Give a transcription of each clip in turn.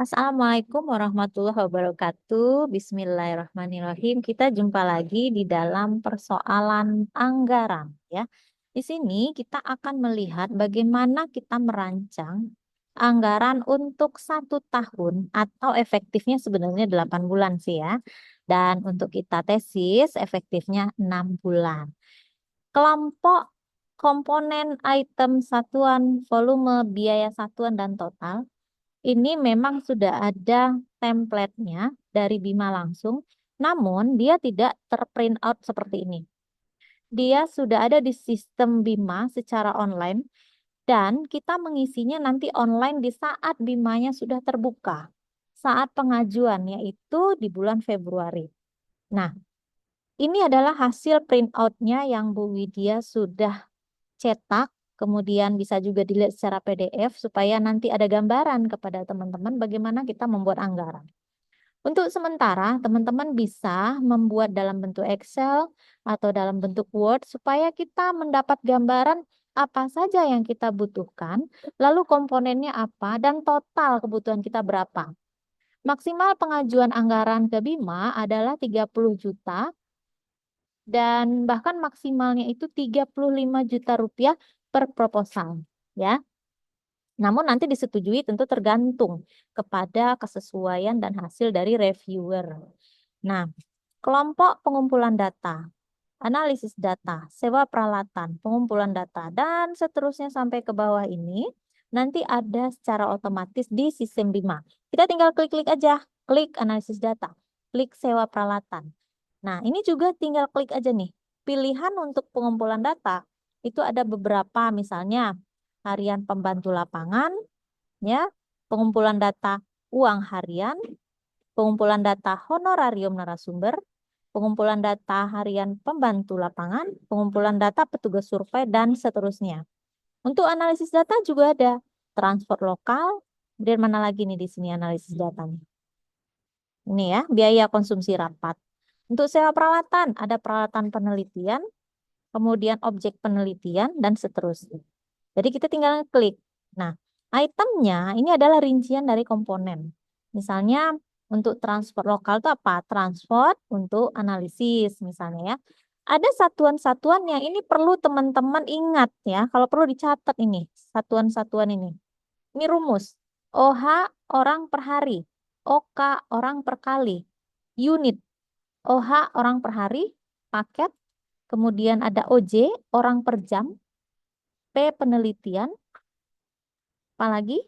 Assalamualaikum warahmatullahi wabarakatuh. Bismillahirrahmanirrahim. Kita jumpa lagi di dalam persoalan anggaran, ya. Di sini kita akan melihat bagaimana kita merancang anggaran untuk 1 tahun atau efektifnya sebenarnya 8 bulan sih ya. Dan untuk kita tesis efektifnya 6 bulan. Kelompok komponen item satuan, volume, biaya satuan, dan total ini memang sudah ada template-nya dari Bima langsung, namun dia tidak terprint out seperti ini. Dia sudah ada di sistem Bima secara online dan kita mengisinya nanti online di saat Bimanya sudah terbuka. Saat pengajuan yaitu di bulan Februari. Nah, ini adalah hasil print out-nya yang Bu Widya sudah cetak, kemudian bisa juga dilihat secara PDF supaya nanti ada gambaran kepada teman-teman bagaimana kita membuat anggaran. Untuk sementara, teman-teman bisa membuat dalam bentuk Excel atau dalam bentuk Word supaya kita mendapat gambaran apa saja yang kita butuhkan, lalu komponennya apa, dan total kebutuhan kita berapa. Maksimal pengajuan anggaran ke Bima adalah 30 juta dan bahkan maksimalnya itu 35 juta rupiah per proposal, ya. Namun nanti disetujui tentu tergantung kepada kesesuaian dan hasil dari reviewer. Nah, kelompok pengumpulan data, analisis data, sewa peralatan, pengumpulan data, dan seterusnya sampai ke bawah ini nanti ada secara otomatis di sistem Bima. Kita tinggal klik-klik aja, klik analisis data, klik sewa peralatan. Nah, ini juga tinggal klik aja nih. Pilihan untuk pengumpulan data itu ada beberapa, misalnya harian pembantu lapangan, ya, pengumpulan data uang harian, pengumpulan data honorarium narasumber, pengumpulan data harian pembantu lapangan, pengumpulan data petugas survei, dan seterusnya. Untuk analisis data juga ada transport lokal, kemudian mana lagi nih di sini analisis datanya. Ini ya, biaya konsumsi rapat. Untuk sewa peralatan, ada peralatan penelitian, kemudian objek penelitian, dan seterusnya. Jadi kita tinggal klik. Nah, itemnya ini adalah rincian dari komponen. Misalnya untuk transport lokal itu apa? Transport untuk analisis misalnya ya. Ada satuan-satuan yang ini perlu teman-teman ingat ya. Kalau perlu dicatat ini, satuan-satuan ini. Ini rumus. OH orang per hari. OK orang per kali. Unit. OH orang per hari. Paket. Kemudian ada OJ orang per jam. P penelitian. Apalagi?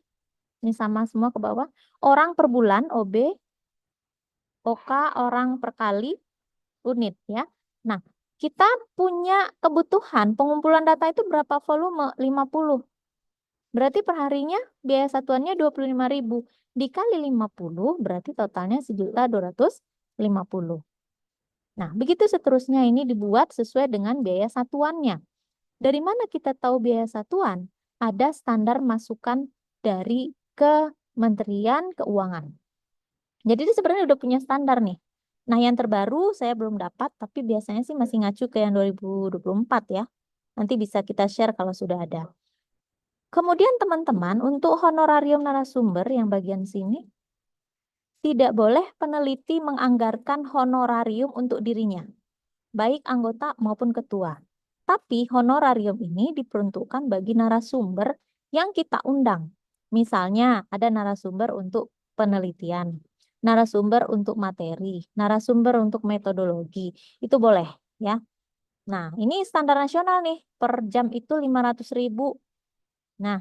Ini sama semua ke bawah. Orang per bulan, OB. OK orang per kali, unit ya. Nah, kita punya kebutuhan pengumpulan data itu berapa volume? 50. Berarti per harinya biaya satuannya 25.000. Dikali 50 berarti totalnya 1.250.000. Nah, begitu seterusnya ini dibuat sesuai dengan biaya satuannya. Dari mana kita tahu biaya satuan? Ada standar masukan dari Kementerian Keuangan. Jadi itu sebenarnya udah punya standar nih. Nah, yang terbaru saya belum dapat, tapi biasanya sih masih ngacu ke yang 2024 ya. Nanti bisa kita share kalau sudah ada. Kemudian teman-teman, untuk honorarium narasumber yang bagian sini, tidak boleh peneliti menganggarkan honorarium untuk dirinya, baik anggota maupun ketua. Tapi honorarium ini diperuntukkan bagi narasumber yang kita undang. Misalnya ada narasumber untuk penelitian, narasumber untuk materi, narasumber untuk metodologi. Itu boleh ya. Nah, ini standar nasional nih. Per jam itu 500.000. Nah,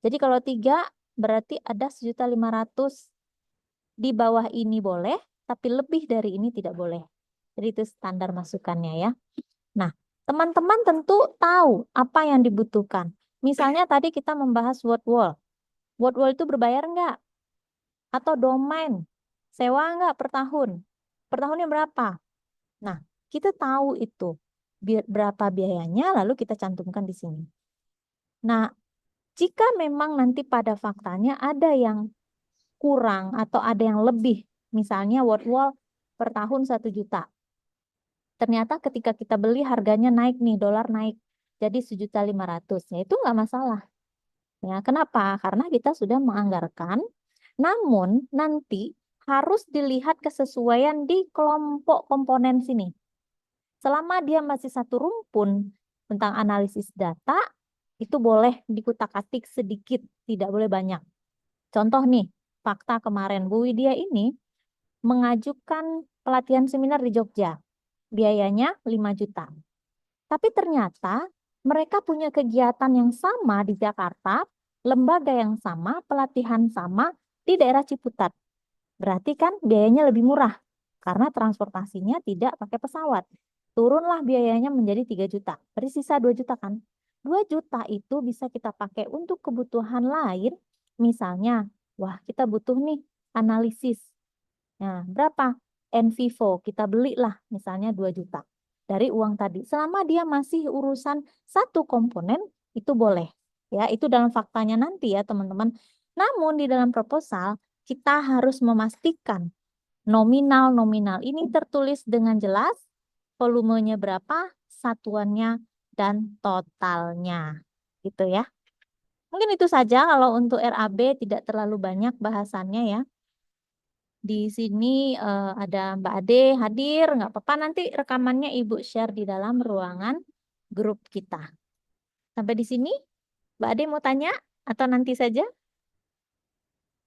jadi kalau 3 berarti ada 1.500.000. Di bawah ini boleh, tapi lebih dari ini tidak boleh. Jadi itu standar masukannya ya. Nah, teman-teman tentu tahu apa yang dibutuhkan. Misalnya tadi kita membahas word wall. Word wall itu berbayar nggak? Atau domain? Sewa nggak per tahun? Per tahunnya berapa? Nah, kita tahu itu berapa biayanya, lalu kita cantumkan di sini. Nah, jika memang nanti pada faktanya ada yang kurang atau ada yang lebih, misalnya word wall per tahun 1 juta. Ternyata ketika kita beli harganya naik nih, dolar naik jadi 1.500.000. Ya itu nggak masalah. Ya, kenapa? Karena kita sudah menganggarkan Namun nanti harus dilihat kesesuaian di kelompok komponen sini. Selama dia masih satu rumpun tentang analisis data, itu boleh dikutak-atik sedikit, tidak boleh banyak. Contoh nih, fakta kemarin Bu Widya ini mengajukan pelatihan seminar di Jogja. Biayanya 5 juta. Tapi ternyata mereka punya kegiatan yang sama di Jakarta, lembaga yang sama, pelatihan sama di daerah Ciputat. Berarti kan biayanya lebih murah karena transportasinya tidak pakai pesawat. Turunlah biayanya menjadi 3 juta. Berarti sisa 2 juta kan? 2 juta itu bisa kita pakai untuk kebutuhan lain. Misalnya, wah kita butuh nih analisis. Nah, berapa? Envivo, kita belilah misalnya 2 juta dari uang tadi. Selama dia masih urusan satu komponen, itu boleh. Ya, itu dalam faktanya nanti ya teman-teman. Namun di dalam proposal, kita harus memastikan nominal-nominal ini tertulis dengan jelas, volumenya berapa, satuannya, dan totalnya. Gitu ya. Mungkin itu saja kalau untuk RAB tidak terlalu banyak bahasannya ya. Di sini ada Mbak Ade hadir, nggak apa-apa nanti rekamannya Ibu share di dalam ruangan grup kita. Sampai di sini, Mbak Ade mau tanya atau nanti saja?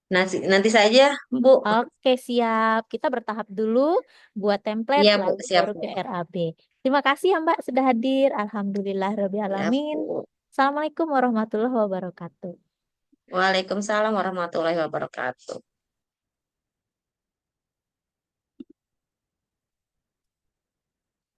Nanti saja, Bu. Oke, siap. Kita bertahap dulu buat template, Iya, Bu. lalu Siap, baru Bu. ke RAB. Terima kasih ya Mbak sudah hadir. Alhamdulillah, Rabbil Siap, Alamin. Bu. Assalamualaikum warahmatullahi wabarakatuh. Waalaikumsalam warahmatullahi wabarakatuh.